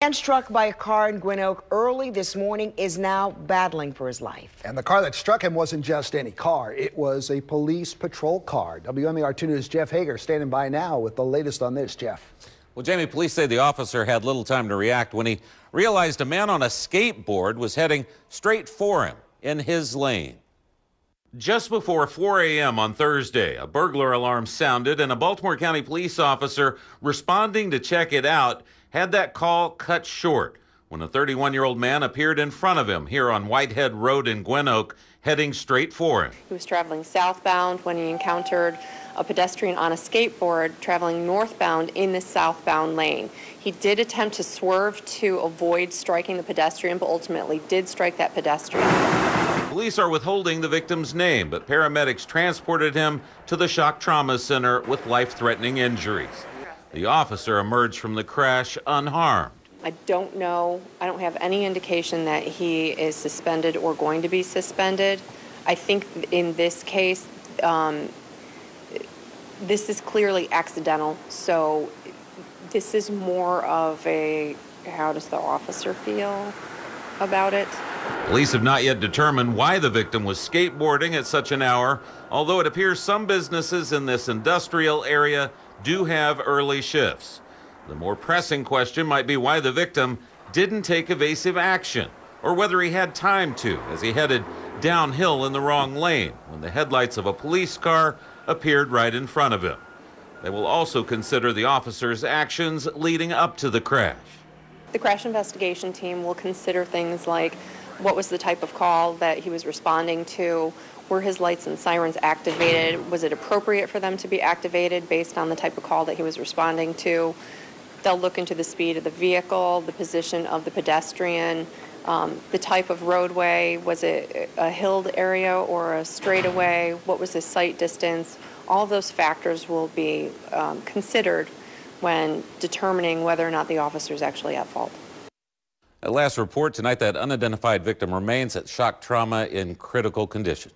Man struck by a car in Gwynn early this morning is now battling for his life. And the car that struck him wasn't just any car. It was a police patrol car. WMAR 2 News' Jeff Hager standing by now with the latest on this. Jeff. Well, Jamie, police say the officer had little time to react when he realized a man on a skateboard was heading straight for him in his lane. Just before 4 a.m. on Thursday, a burglar alarm sounded and a Baltimore County police officer responding to check it out had that call cut short when a 31-year-old man appeared in front of him here on Whitehead Road in Gwynn heading straight for him. He was traveling southbound when he encountered a pedestrian on a skateboard traveling northbound in the southbound lane. He did attempt to swerve to avoid striking the pedestrian, but ultimately did strike that pedestrian. Police are withholding the victim's name, but paramedics transported him to the Shock Trauma Center with life-threatening injuries. The officer emerged from the crash unharmed. I don't know. I don't have any indication that he is suspended or going to be suspended. I think in this case, this is clearly accidental. So this is more of a, how does the officer feel about it? Police have not yet determined why the victim was skateboarding at such an hour, although it appears some businesses in this industrial area do have early shifts. The more pressing question might be why the victim didn't take evasive action, or whether he had time to as he headed downhill in the wrong lane when the headlights of a police car appeared right in front of him. They will also consider the officer's actions leading up to the crash. The crash investigation team will consider things like what was the type of call that he was responding to, were his lights and sirens activated, was it appropriate for them to be activated based on the type of call that he was responding to. They'll look into the speed of the vehicle, the position of the pedestrian, the type of roadway, was it a hilled area or a straightaway, what was his sight distance. All those factors will be considered when determining whether or not the officer is actually at fault. At last report tonight, that unidentified victim remains at shock trauma in critical condition.